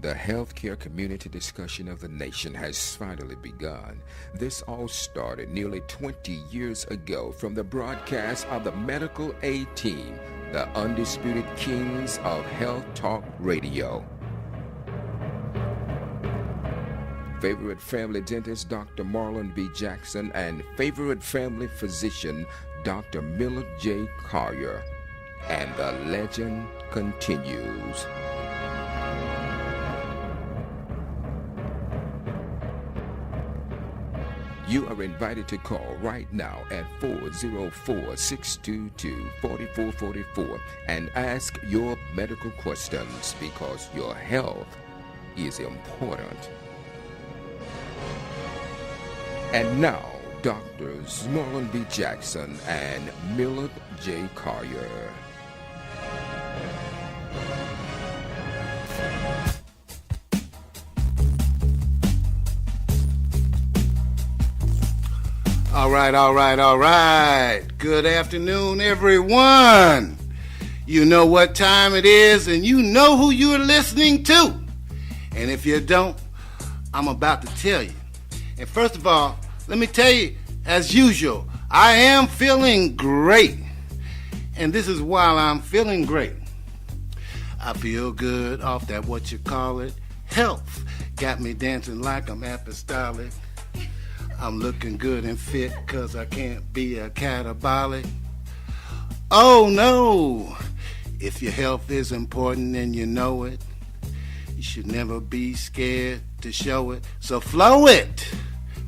The healthcare community discussion of the nation has finally begun. This all started nearly 20 years ago from the broadcast of the Medical A Team, the undisputed kings of health talk radio. Favorite family dentist Dr. Marlon B. Jackson and favorite family physician Dr. Millard J. Collier. And the legend continues. You are invited to call right now at 404-622-4444 and ask your medical questions because your health is important. And now, Doctors Marlon B. Jackson and Millard J. Collier. All right. Good afternoon, everyone. You know what time it is, and you know who you're listening to. And if you don't, I'm about to tell you. And first of all, let me tell you, as usual, I am feeling great. And this is why I'm feeling great. I feel good off that what you call it, health. Got me dancing like I'm apostolic. I'm looking good and fit cause I can't be a catabolic. Oh no, if your health is important and you know it, you should never be scared to show it. So flow it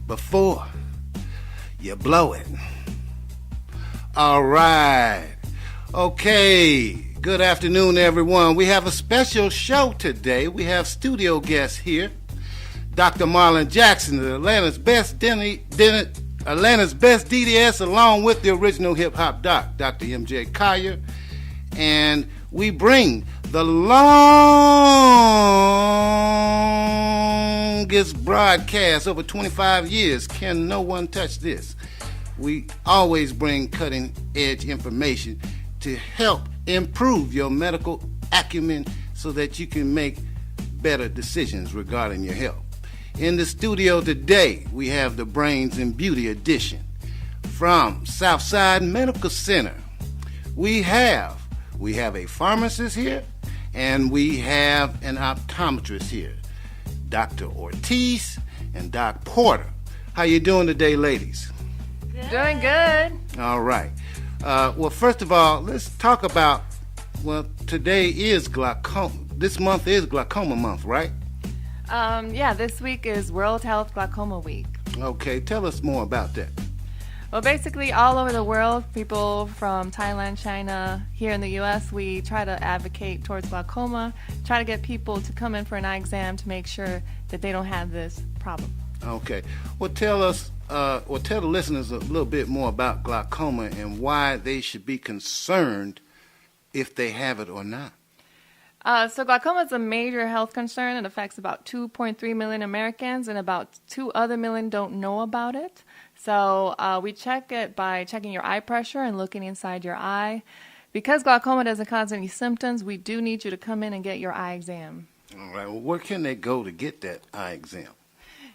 before you blow it. All right. Okay. Good afternoon, everyone. We have a special show today. We have studio guests here. Dr. Marlon Jackson, Atlanta's best DDS, along with the original hip-hop doc, Dr. M.J. Collier. And we bring the longest broadcast over 25 years. Can no one touch this? We always bring cutting-edge information to help improve your medical acumen so that you can make better decisions regarding your health. In the studio today, we have the Brains and Beauty edition from Southside Medical Center. We have a pharmacist here, and we have an optometrist here, Dr. Ortiz and Doc Porter. How you doing today, ladies? Good. Doing good. All right. Well, first of all, let's talk about, today is glaucoma. This month is glaucoma month, right? This week is World Health Glaucoma Week. Okay, tell us more about that. Well, basically all over the world, people from Thailand, China, here in the U.S., we try to advocate towards glaucoma, try to get people to come in for an eye exam to make sure that they don't have this problem. Okay. Well, tell the listeners a little bit more about glaucoma and why they should be concerned if they have it or not. So glaucoma is a major health concern. It affects about 2.3 million Americans, and about 2 other million don't know about it. So we check it by checking your eye pressure and looking inside your eye. Because glaucoma doesn't cause any symptoms, we do need you to come in and get your eye exam. All right. Well, where can they go to get that eye exam?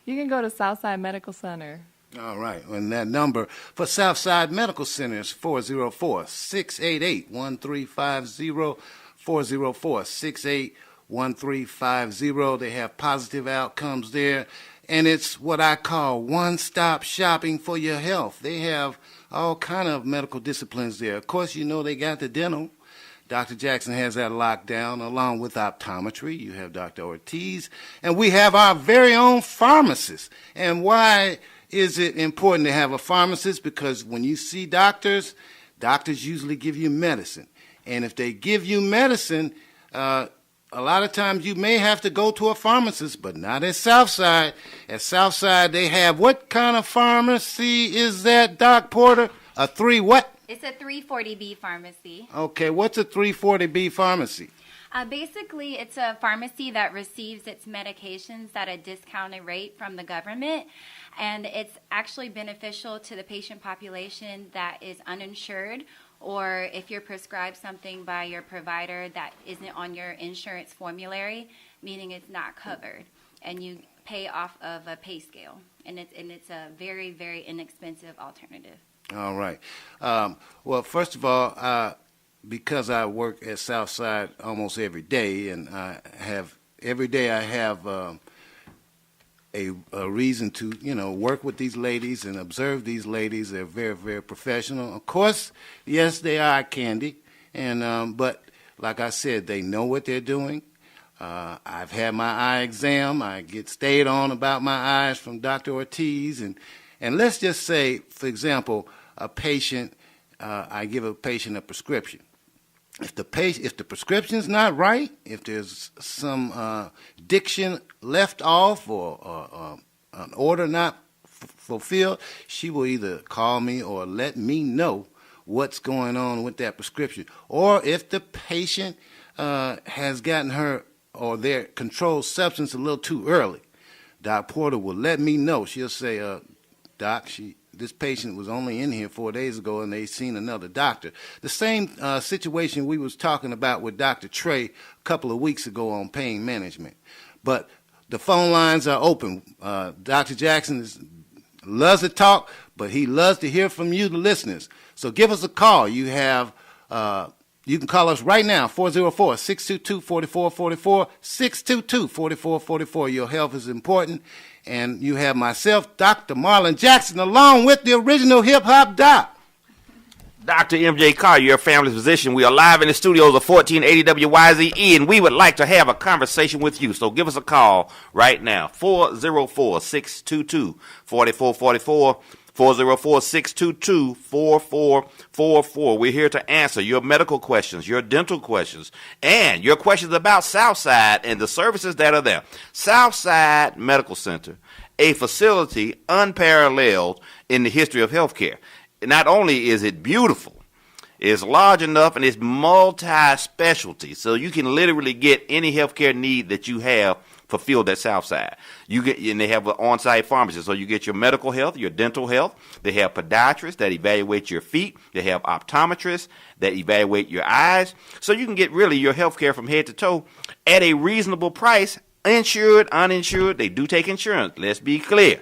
You can go to Southside Medical Center. All right. And that number for Southside Medical Center is 404-688-1350. 404-688-1350. They have positive outcomes there. And it's what I call one-stop shopping for your health. They have all kind of medical disciplines there. Of course, you know they got the dental. Dr. Jackson has that locked down, along with optometry. You have Dr. Ortiz. And we have our very own pharmacist. And why is it important to have a pharmacist? Because when you see doctors usually give you medicine. And if they give you medicine, a lot of times you may have to go to a pharmacist, but not at Southside. At Southside, they have what kind of pharmacy is that, Doc Porter? A 3 what? It's a 340B pharmacy. Okay, what's a 340B pharmacy? Basically, it's a pharmacy that receives its medications at a discounted rate from the government, and it's actually beneficial to the patient population that is uninsured or if you're prescribed something by your provider that isn't on your insurance formulary, meaning it's not covered, and you pay off of a pay scale, and it's a very, very inexpensive alternative. All right. Well, first of all, because I work at Southside almost every day, and every day I have a reason to, work with these ladies and observe these ladies. They're very, very professional. Of course, yes, they are candy, and but like I said, they know what they're doing. I've had my eye exam. I get stayed on about my eyes from Dr. Ortiz, and let's just say, for example, a patient, I give a patient a prescription. If the prescription's not right, if there's some diction left off or an order not fulfilled, she will either call me or let me know what's going on with that prescription. Or if the patient has gotten her or their controlled substance a little too early, Doc Porter will let me know. She'll say, Doc, this patient was only in here 4 days ago and they seen another doctor. The same situation we was talking about with Dr. Trey a couple of weeks ago on pain management. But the phone lines are open. Dr. Jackson loves to talk, but he loves to hear from you, the listeners. So give us a call. You can call us right now, 404-622-4444, 622-4444. Your health is important. And you have myself, Dr. Marlon Jackson, along with the original hip-hop doc. Dr. M.J. Collier, your family physician. We are live in the studios of 1480 WYZE, and we would like to have a conversation with you. So give us a call right now, 404-622-4444, 404-622-4444. We're here to answer your medical questions, your dental questions, and your questions about Southside and the services that are there. Southside Medical Center, a facility unparalleled in the history of healthcare. Not only is it beautiful, it's large enough and it's multi-specialty, so you can literally get any healthcare need that you have fulfilled at Southside. And they have an on-site pharmacy, so you get your medical health, your dental health. They have podiatrists that evaluate your feet. They have optometrists that evaluate your eyes. So you can get really your healthcare from head to toe at a reasonable price, insured, uninsured. They do take insurance. Let's be clear.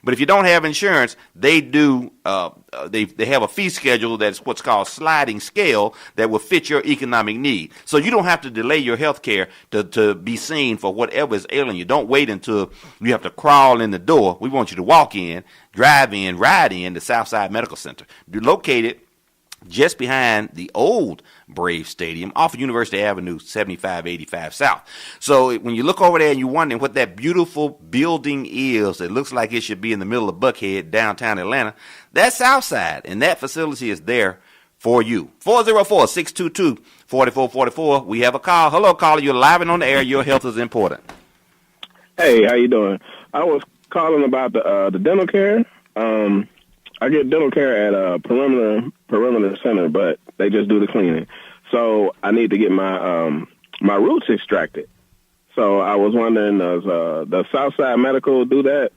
But if you don't have insurance, they do. They have a fee schedule that's what's called sliding scale that will fit your economic need. So you don't have to delay your health care to be seen for whatever is ailing you. Don't wait until you have to crawl in the door. We want you to walk in, drive in, ride in the Southside Medical Center. You're located just behind the old Brave Stadium off of University Avenue, 7585 South. So when you look over there and you're wondering what that beautiful building is, it looks like it should be in the middle of Buckhead, downtown Atlanta, that's Southside, and that facility is there for you. 404-622-4444. We have a call. Hello, caller. You're live and on the air. Your health is important. Hey, how you doing? I was calling about the dental care. I get dental care at Perimeter Center, but they just do the cleaning. So I need to get my roots extracted. So I was wondering, does Southside Medical do that?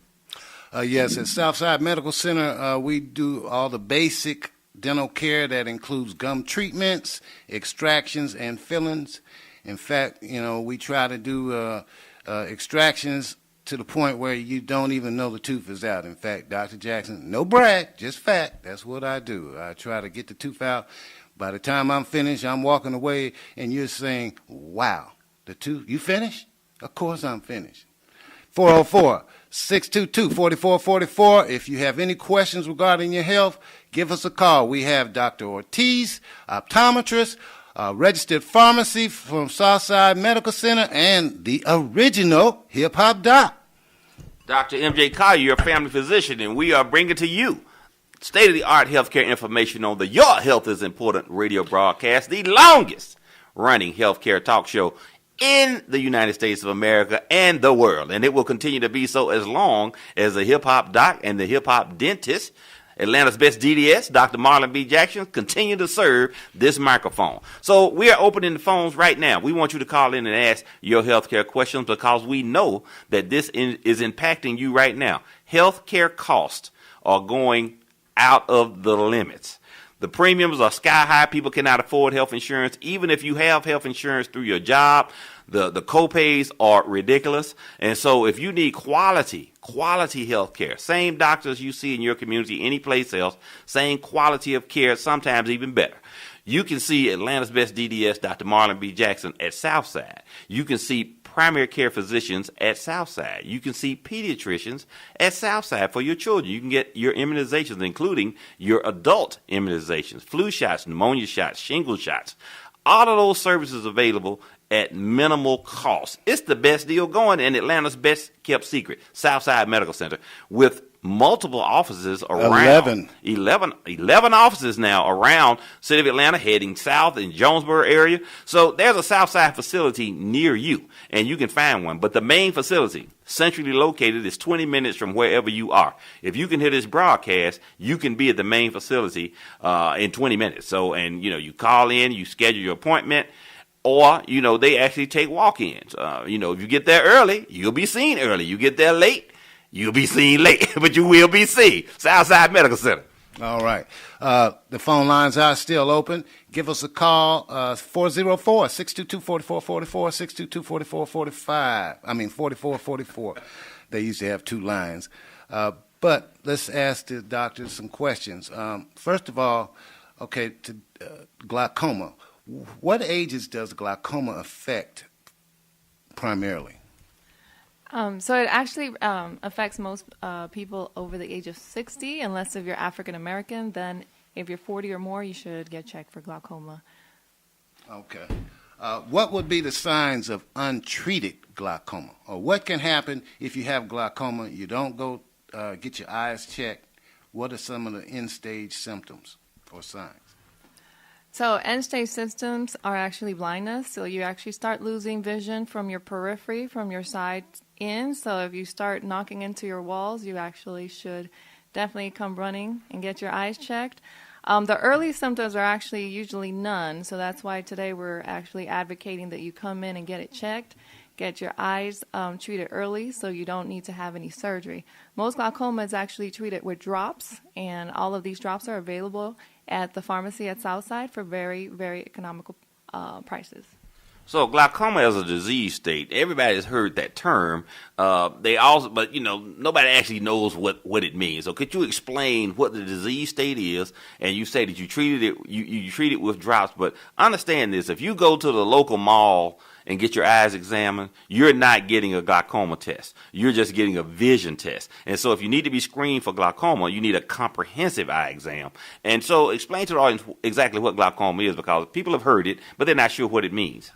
Yes, at Southside Medical Center, we do all the basic dental care that includes gum treatments, extractions, and fillings. In fact, we try to do extractions to the point where you don't even know the tooth is out. In fact, Dr. Jackson, no brag, just fact, that's what I do. I try to get the tooth out. By the time I'm finished, I'm walking away, and you're saying, wow, the tooth, you finished? Of course I'm finished. 404-622-4444. If you have any questions regarding your health, give us a call. We have Dr. Ortiz, optometrist, registered pharmacy from Southside Medical Center, and the original hip-hop doc. Dr. M.J. Collier, your family physician, and we are bringing to you state-of-the-art healthcare information on the Your Health is Important radio broadcast, the longest-running healthcare talk show in the United States of America and the world. And it will continue to be so as long as the hip-hop doc and the hip-hop dentist, Atlanta's best DDS, Dr. Marlon B. Jackson, continue to serve this microphone. So we are opening the phones right now. We want you to call in and ask your healthcare questions because we know that this is impacting you right now. Healthcare costs are going out of the limits. The premiums are sky high. People cannot afford health insurance. Even if you have health insurance through your job, the co-pays are ridiculous. And so if you need quality health care, same doctors you see in your community, any place else, same quality of care, sometimes even better. You can see Atlanta's best DDS, Dr. Marlon B. Jackson, at Southside. You can see primary care physicians at Southside. You can see pediatricians at Southside for your children. You can get your immunizations, including your adult immunizations, flu shots, pneumonia shots, shingle shots. All of those services available at minimal cost. It's the best deal going in Atlanta's best kept secret, Southside Medical Center, with multiple offices around 11 offices now around City of Atlanta, heading south in Jonesboro area. So there's a Southside facility near you, and you can find one. But the main facility, centrally located, is 20 minutes from wherever you are. If you can hear this broadcast, you can be at the main facility in 20 minutes. So, and you call in, you schedule your appointment. Or, they actually take walk-ins. If you get there early, you'll be seen early. You get there late, you'll be seen late, but you will be seen. Southside Medical Center. All right. The phone lines are still open. Give us a call, 404-622-4444, 622-4445. 4444. They used to have two lines. But let's ask the doctor some questions. First of all, glaucoma. What ages does glaucoma affect primarily? So it actually affects most people over the age of 60, unless if you're African American. Then if you're 40 or more, you should get checked for glaucoma. Okay. What would be the signs of untreated glaucoma? Or what can happen if you have glaucoma, you don't go get your eyes checked? What are some of the end-stage symptoms or signs? So end-stage symptoms are actually blindness. So you actually start losing vision from your periphery, from your side in. So if you start knocking into your walls, you actually should definitely come running and get your eyes checked. The early symptoms are actually usually none. So that's why today we're actually advocating that you come in and get it checked, get your eyes treated early so you don't need to have any surgery. Most glaucoma is actually treated with drops, and all of these drops are available at the pharmacy at Southside for very, very economical prices. So glaucoma is a disease state. Everybody has heard that term. But nobody actually knows what it means. So could you explain what the disease state is? And you say that you treated it, you treat it with drops. But understand this: if you go to the local mall and get your eyes examined, you're not getting a glaucoma test. You're just getting a vision test. And so if you need to be screened for glaucoma, you need a comprehensive eye exam. And so explain to the audience exactly what glaucoma is, because people have heard it, but they're not sure what it means.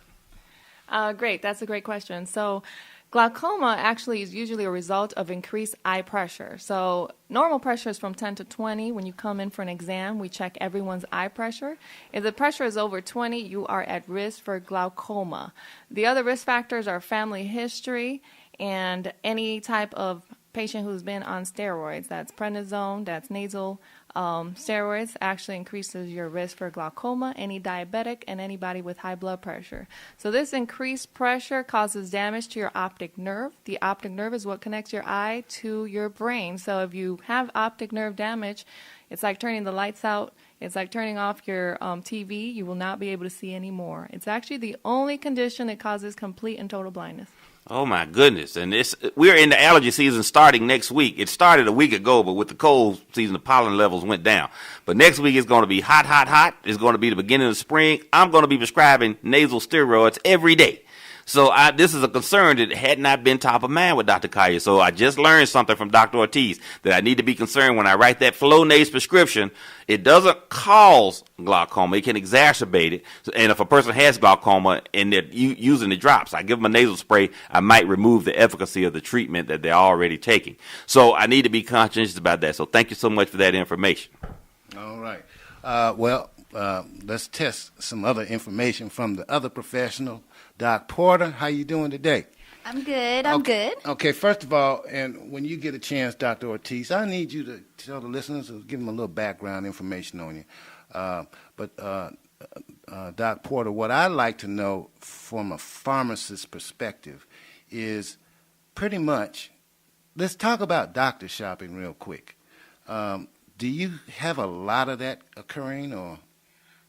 Great. That's a great question. So glaucoma actually is usually a result of increased eye pressure. So normal pressure is from 10 to 20. When you come in for an exam, we check everyone's eye pressure. If the pressure is over 20, you are at risk for glaucoma. The other risk factors are family history and any type of patient who's been on steroids. That's prednisone, that's nasal steroids, actually increases your risk for glaucoma, any diabetic, and anybody with high blood pressure. So this increased pressure causes damage to your optic nerve. The optic nerve is what connects your eye to your brain. So if you have optic nerve damage, it's like turning the lights out. It's like turning off your TV. You will not be able to see anymore. It's actually the only condition that causes complete and total blindness. Oh, my goodness. And we're in the allergy season starting next week. It started a week ago, but with the cold season, the pollen levels went down. But next week it's going to be hot, hot, hot. It's going to be the beginning of spring. I'm going to be prescribing nasal steroids every day. So this is a concern that had not been top of mind with Dr. Collier. So I just learned something from Dr. Ortiz that I need to be concerned when I write that Flonase prescription. It doesn't cause glaucoma. It can exacerbate it. And if a person has glaucoma and they're using the drops, I give them a nasal spray, I might remove the efficacy of the treatment that they're already taking. So I need to be conscientious about that. So thank you so much for that information. All right. Let's test some other information from the other professional. Doc Porter, how you doing today? I'm good. I'm good. Okay, first of all, and when you get a chance, Dr. Ortiz, I need you to tell the listeners, give them a little background information on you. Doc Porter, what I'd like to know from a pharmacist's perspective is pretty much, let's talk about doctor shopping real quick. Do Do you have a lot of that occurring, or?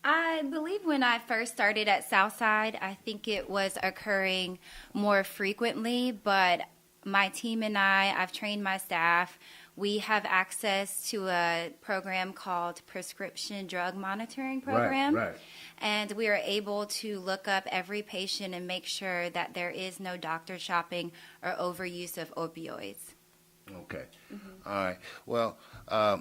I believe when I first started at Southside, I think it was occurring more frequently, but my team and I've trained my staff. We have access to a program called Prescription Drug Monitoring Program. Right. And we are able to look up every patient and make sure that there is no doctor shopping or overuse of opioids. Okay. Mm-hmm. All right. Well,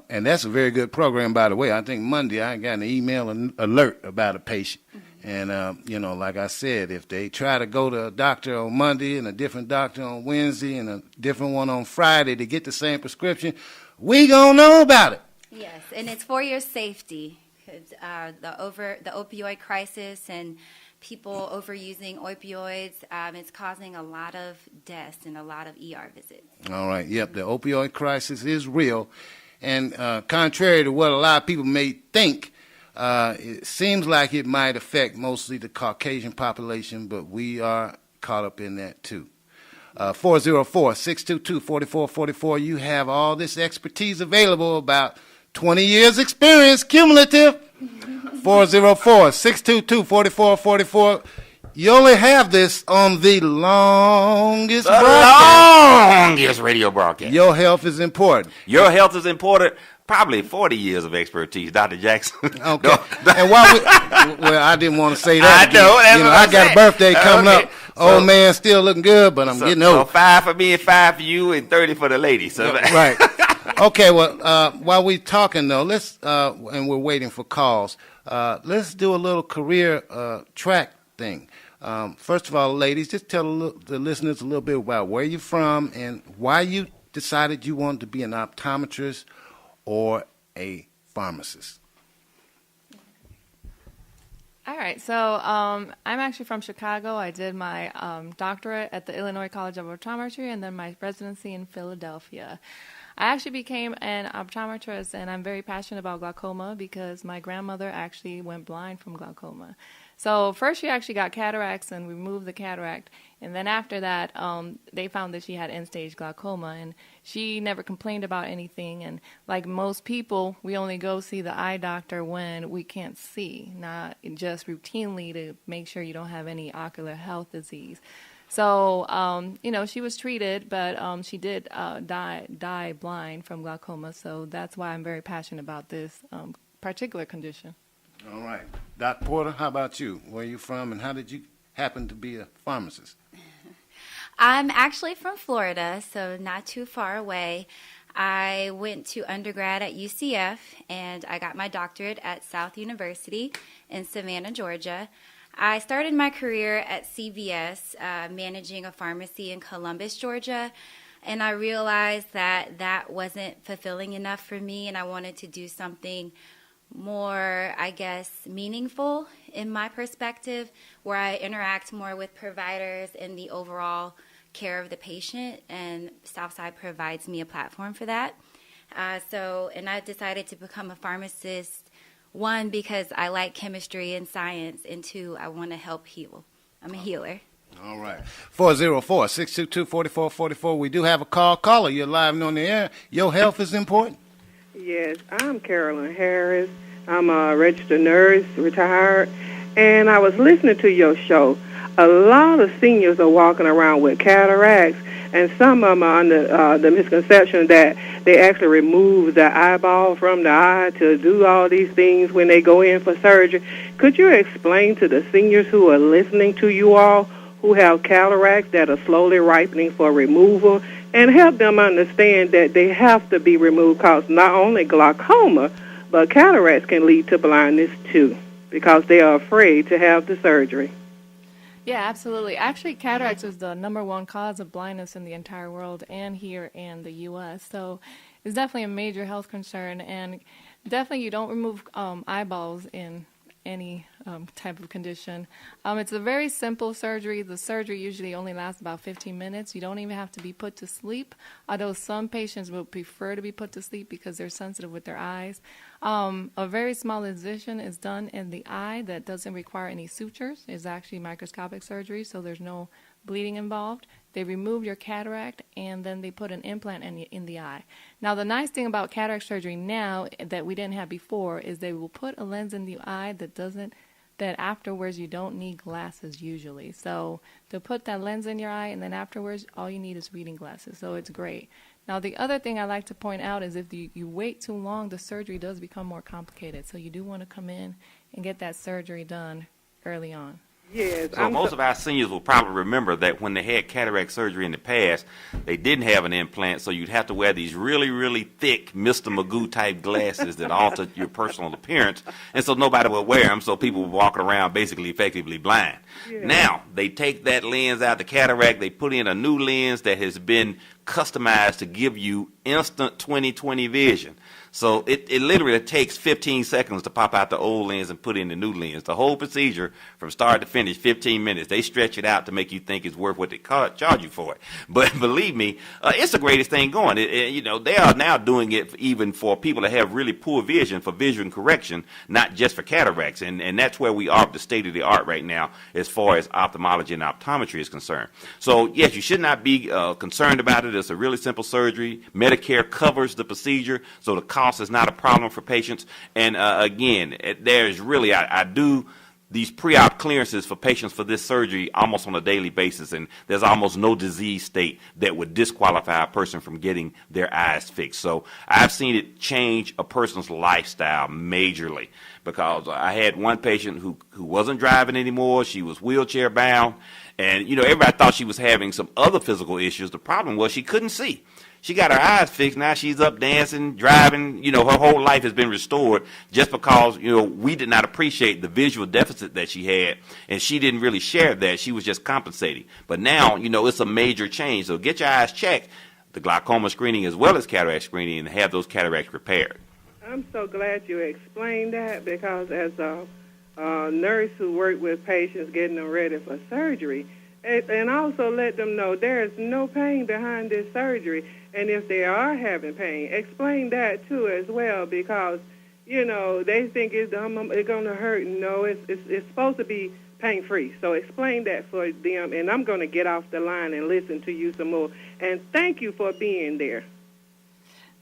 and that's a very good program, by the way. I think Monday I got an email alert about a patient. Mm-hmm. And, like I said, if they try to go to a doctor on Monday and a different doctor on Wednesday and a different one on Friday to get the same prescription, we going to know about it. Yes, and it's for your safety. The opioid crisis and people overusing opioids, it's causing a lot of deaths and a lot of ER visits. All right. Yep, the opioid crisis is real. And contrary to what a lot of people may think, it seems like it might affect mostly the Caucasian population, but we are caught up in that too. 404-622-4444. You have all this expertise available, about 20 years experience, cumulative. 404-622-4444. You only have this on the longest radio broadcast. Your health is important. Your health is important. Probably 40 years of expertise, Dr. Jackson. Okay. And while I didn't want to say that. I know. I got a birthday coming up. Old man still looking good, but I'm getting old. So 5 for me and 5 for you and 30 for the lady. So right. Okay. Well, while we're talking though, let's and we're waiting for calls. Let's do a little career track thing. First of all, ladies, just tell the listeners a little bit about where you're from and why you decided you wanted to be an optometrist or a pharmacist. All right, so I'm actually from Chicago. I did my doctorate at the Illinois College of Optometry and then my residency in Philadelphia. I actually became an optometrist, and I'm very passionate about glaucoma because my grandmother actually went blind from glaucoma. So first she actually got cataracts and removed the cataract, and then after that they found that she had end-stage glaucoma, and she never complained about anything. And like most people, we only go see the eye doctor when we can't see, not just routinely to make sure you don't have any ocular health disease. So, she was treated, but she did die blind from glaucoma. So that's why I'm very passionate about this particular condition. All right. Doc Porter, how about you? Where are you from, and how did you happen to be a pharmacist? I'm actually from Florida, so not too far away. I went to undergrad at UCF, and I got my doctorate at South University in Savannah, Georgia. I started my career at CVS, managing a pharmacy in Columbus, Georgia, and I realized that wasn't fulfilling enough for me, and I wanted to do something more, meaningful in my perspective, where I interact more with providers and the overall care of the patient, and Southside provides me a platform for that. And I decided to become a pharmacist, one, because I like chemistry and science, and two, I want to help heal. I'm a healer. All right. 404-622-4444. We do have a caller. You're live and on the air. Your health is important. Yes, I'm Carolyn Harris. I'm a registered nurse, retired, and I was listening to your show. A lot of seniors are walking around with cataracts, and some of them are under the misconception that they actually remove the eyeball from the eye to do all these things when they go in for surgery. Could you explain to the seniors who are listening to you all who have cataracts that are slowly ripening for removal, and help them understand that they have to be removed because not only glaucoma, but cataracts can lead to blindness too because they are afraid to have the surgery? Yeah, absolutely. Actually, cataracts is the number one cause of blindness in the entire world and here in the U.S. So it's definitely a major health concern, and definitely you don't remove eyeballs in any type of condition. It's a very simple surgery. The surgery usually only lasts about 15 minutes. You don't even have to be put to sleep, although some patients would prefer to be put to sleep because they're sensitive with their eyes. A very small incision is done in the eye that doesn't require any sutures. It's actually microscopic surgery, so there's no bleeding involved. They remove your cataract, and then they put an implant in the eye. Now, the nice thing about cataract surgery now that we didn't have before is they will put a lens in the eye that afterwards you don't need glasses usually. So they'll put that lens in your eye, and then afterwards all you need is reading glasses. So it's great. Now, the other thing I like to point out is if you wait too long, the surgery does become more complicated. So you do want to come in and get that surgery done early on. Yes. So most of our seniors will probably remember that when they had cataract surgery in the past, they didn't have an implant, so you'd have to wear these really, really thick Mr. Magoo-type glasses that altered your personal appearance, and so nobody would wear them, so people would walk around basically effectively blind. Yeah. Now, they take that lens out, the cataract, they put in a new lens that has been customized to give you instant 20/20 vision. So it literally takes 15 seconds to pop out the old lens and put in the new lens. The whole procedure from start to finish, 15 minutes. They stretch it out to make you think it's worth what they charge you for it. But believe me, it's the greatest thing going. They are now doing it even for people that have really poor vision, for vision correction, not just for cataracts. And that's where we are at the state of the art right now as far as ophthalmology and optometry is concerned. So, yes, you should not be concerned about it. It's a really simple surgery. Medicare covers the procedure, so the cost is not a problem for patients. And again, there's really, I do these pre-op clearances for patients for this surgery almost on a daily basis, and there's almost no disease state that would disqualify a person from getting their eyes fixed. So I've seen it change a person's lifestyle majorly, because I had one patient who wasn't driving anymore. She was wheelchair bound, and everybody thought she was having some other physical issues. The problem was she couldn't see. She got her eyes fixed. Now she's up dancing, driving. Her whole life has been restored just because, we did not appreciate the visual deficit that she had, and she didn't really share that. She was just compensating. But now, it's a major change. So get your eyes checked, the glaucoma screening as well as cataract screening, and have those cataracts repaired. I'm so glad you explained that, because as a nurse who worked with patients getting them ready for surgery, and also let them know there is no pain behind this surgery. And if they are having pain, explain that too as well, because, they think it's going to hurt. No, it's supposed to be pain-free. So explain that for them, and I'm going to get off the line and listen to you some more. And thank you for being there.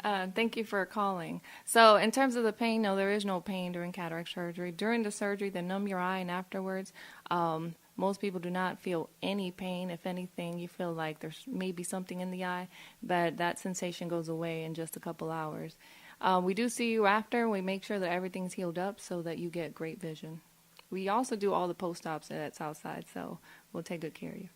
Thank you for calling. So in terms of the pain, no, there is no pain during cataract surgery. During the surgery, they numb your eye, and afterwards, most people do not feel any pain. If anything, you feel like there's maybe something in the eye, but that sensation goes away in just a couple hours. We do see you after. We make sure that everything's healed up so that you get great vision. We also do all the post-ops at Southside, so we'll take good care of you.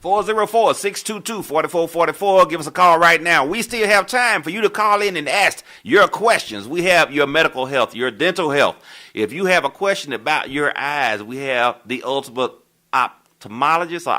404-622-4444. Give us a call right now. We still have time for you to call in and ask your questions. We have your medical health, your dental health. If you have a question about your eyes, we have the ultimate ophthalmologist or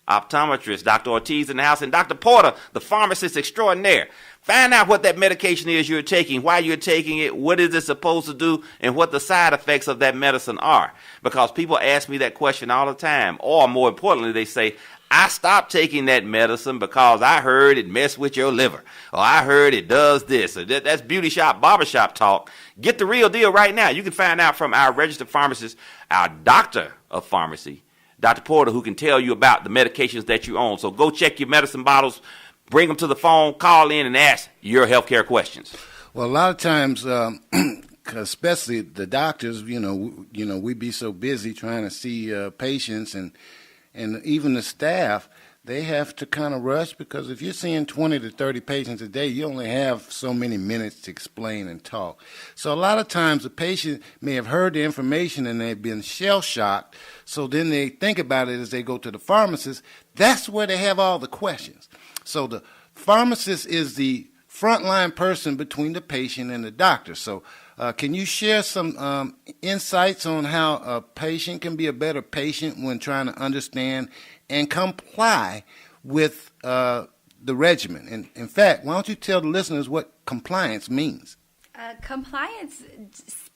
optometrist, Dr. Ortiz in the house, and Dr. Porter, the pharmacist extraordinaire. Find out what that medication is you're taking, why you're taking it, what is it supposed to do, and what the side effects of that medicine are. Because people ask me that question all the time. Or more importantly, they say, I stopped taking that medicine because I heard it messed with your liver. Or I heard it does this. Or that's beauty shop, barbershop talk. Get the real deal right now. You can find out from our registered pharmacist, our doctor of pharmacy, Dr. Porter, who can tell you about the medications that you own. So go check your medicine bottles. Bring them to the phone, call in, and ask your healthcare questions. Well, a lot of times, especially the doctors, we be so busy trying to see patients, and even the staff, they have to kind of rush, because if you're seeing 20 to 30 patients a day, you only have so many minutes to explain and talk. So a lot of times the patient may have heard the information and they've been shell-shocked, so then they think about it as they go to the pharmacist. That's where they have all the questions. So the pharmacist is the frontline person between the patient and the doctor. So can you share some insights on how a patient can be a better patient when trying to understand and comply with the regimen? And in fact, why don't you tell the listeners what compliance means? Compliance,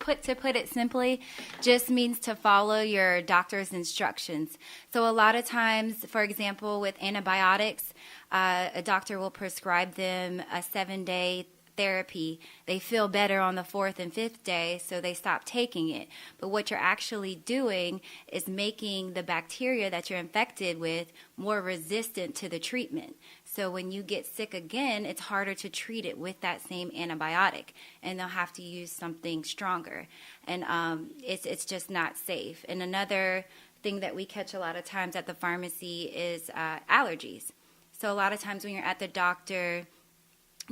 to put it simply, just means to follow your doctor's instructions. So a lot of times, for example, with antibiotics, a doctor will prescribe them a 7-day therapy, they feel better on the 4th and 5th day, so they stop taking it. But what you're actually doing is making the bacteria that you're infected with more resistant to the treatment. So when you get sick again, it's harder to treat it with that same antibiotic, and they'll have to use something stronger. And it's just not safe. And another thing that we catch a lot of times at the pharmacy is allergies. So a lot of times when you're at the doctor,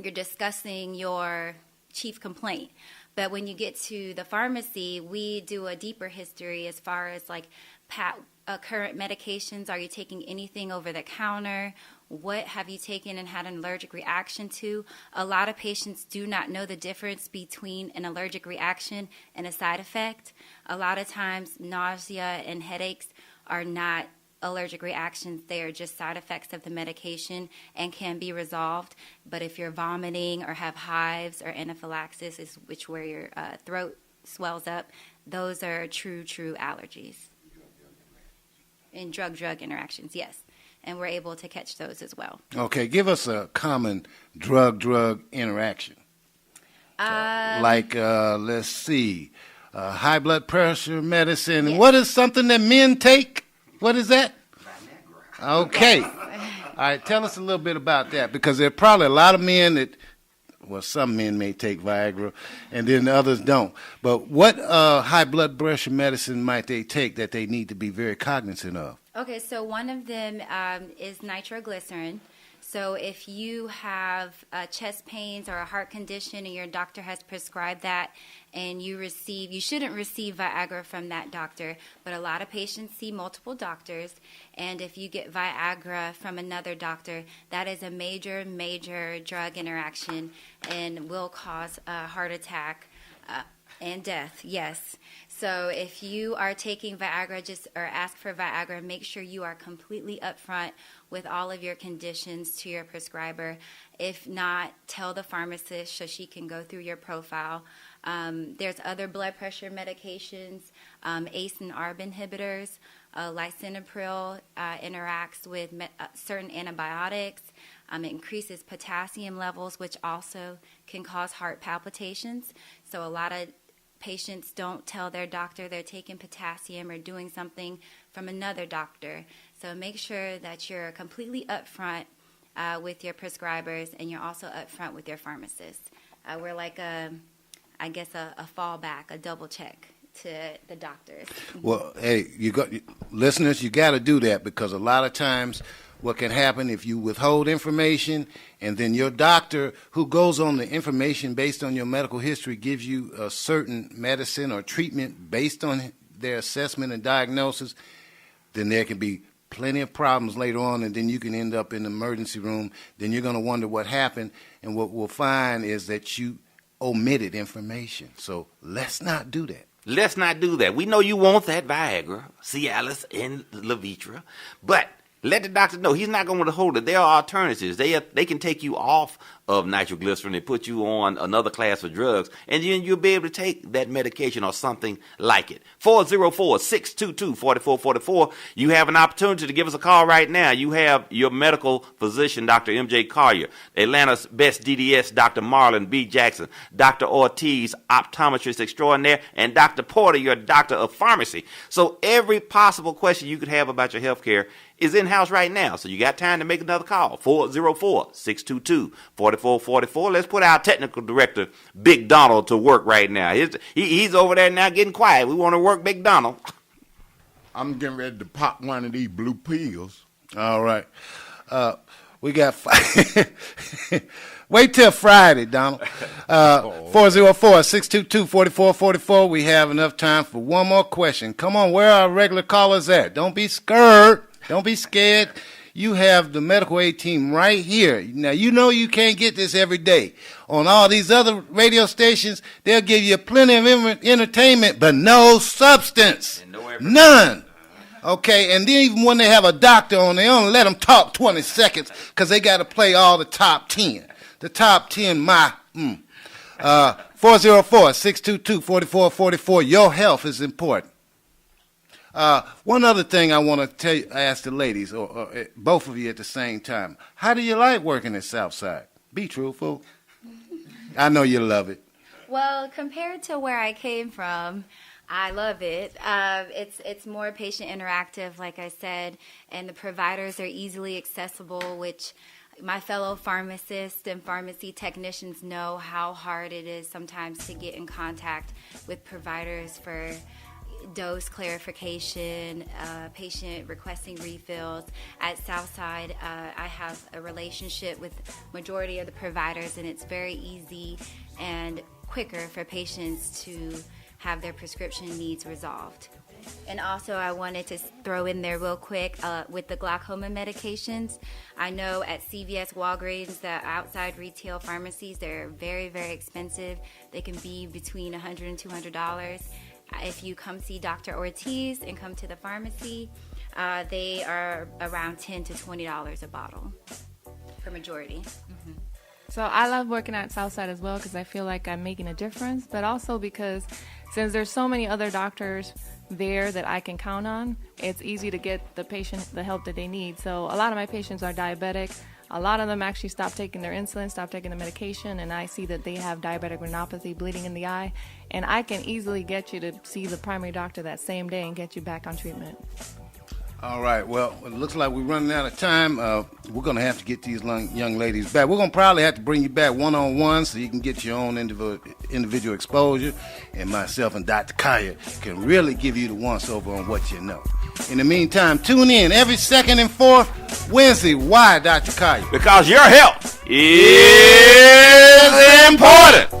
you're discussing your chief complaint. But when you get to the pharmacy, we do a deeper history as far as like current medications. Are you taking anything over the counter? What have you taken and had an allergic reaction to? A lot of patients do not know the difference between an allergic reaction and a side effect. A lot of times nausea and headaches are not allergic reactions. They are just side effects of the medication and can be resolved. But if you're vomiting or have hives or anaphylaxis, which where your throat swells up, those are true allergies. And drug interactions, yes. And we're able to catch those as well. Okay, give us a common drug interaction. Let's see, high blood pressure medicine. Yes. What is something that men take? What is that? Okay. All right, tell us a little bit about that, because there are probably a lot of men that, well, some men may take Viagra and then others don't. But what high blood pressure medicine might they take that they need to be very cognizant of? Okay, so one of them is nitroglycerin. So if you have chest pains or a heart condition and your doctor has prescribed that and you shouldn't receive Viagra from that doctor, but a lot of patients see multiple doctors, and if you get Viagra from another doctor, that is a major drug interaction and will cause a heart attack and death, yes. So if you are taking Viagra or ask for Viagra, make sure you are completely upfront with all of your conditions to your prescriber. If not, tell the pharmacist so she can go through your profile. There's other blood pressure medications, ACE and ARB inhibitors. Lisinopril interacts with certain antibiotics. It increases potassium levels, which also can cause heart palpitations. So a lot of patients don't tell their doctor they're taking potassium or doing something from another doctor. So make sure that you're completely upfront with your prescribers, and you're also upfront with your pharmacist. We're like a fallback, a double check to the doctors. Well, hey, listeners, you got to do that, because a lot of times what can happen if you withhold information and then your doctor, who goes on the information based on your medical history, gives you a certain medicine or treatment based on their assessment and diagnosis, then there can be plenty of problems later on, and then you can end up in the emergency room. Then you're going to wonder what happened, and what we'll find is that you omitted information. So let's not do that. Let's not do that. We know you want that Viagra, Cialis, and Levitra, but let the doctor know he's not going to hold it. There are alternatives. They can take you off of nitroglycerin and put you on another class of drugs, and then you'll be able to take that medication or something like it. 404-622-4444. You have an opportunity to give us a call right now. You have your medical physician, Dr. M.J. Collier, Atlanta's best DDS, Dr. Marlon B. Jackson, Dr. Ortiz, optometrist extraordinaire, and Dr. Porter, your doctor of pharmacy. So every possible question you could have about your health care is in-house right now. So you got time to make another call. 404-622-4444. Let's put our technical director, Big Donald, to work right now. He's over there now getting quiet. We want to work Big Donald. I'm getting ready to pop one of these blue pills. All right. We got wait till Friday, Donald. 404-622-4444. We have enough time for one more question. Come on, where are our regular callers at? Don't be scared. Don't be scared. You have the Medical Aid team right here. Now, you know you can't get this every day. On all these other radio stations, they'll give you plenty of entertainment, but no substance. None. Okay, and then even when they have a doctor on, they only let them talk 20 seconds because they got to play all the top 10. The top 10, 404-622-4444. Your health is important. One other thing I want to ask the ladies, or both of you at the same time. How do you like working at Southside? Be truthful. I know you love it. Well, compared to where I came from, I love it. It's more patient interactive, like I said, and the providers are easily accessible, which my fellow pharmacists and pharmacy technicians know how hard it is sometimes to get in contact with providers for dose clarification, patient requesting refills. At Southside, I have a relationship with majority of the providers, and it's very easy and quicker for patients to have their prescription needs resolved. And also, I wanted to throw in there real quick with the glaucoma medications. I know at CVS, Walgreens, the outside retail pharmacies, they're very, very expensive. They can be between $100 and $200. If you come see Dr. Ortiz and come to the pharmacy, they are around $10 to $20 a bottle for majority. Mm-hmm. So I love working at Southside as well because I feel like I'm making a difference, but also because since there's so many other doctors there that I can count on, it's easy to get the patient the help that they need. So a lot of my patients are diabetic. A lot of them actually stop taking their insulin, stop taking the medication, and I see that they have diabetic retinopathy, bleeding in the eye, and I can easily get you to see the primary doctor that same day and get you back on treatment. All right. Well, it looks like we're running out of time. We're going to have to get these young ladies back. We're going to probably have to bring you back one-on-one so you can get your own individual exposure. And myself and Dr. Collier can really give you the once-over on what you know. In the meantime, tune in every second and fourth Wednesday. Why, Dr. Collier? Because your health is important.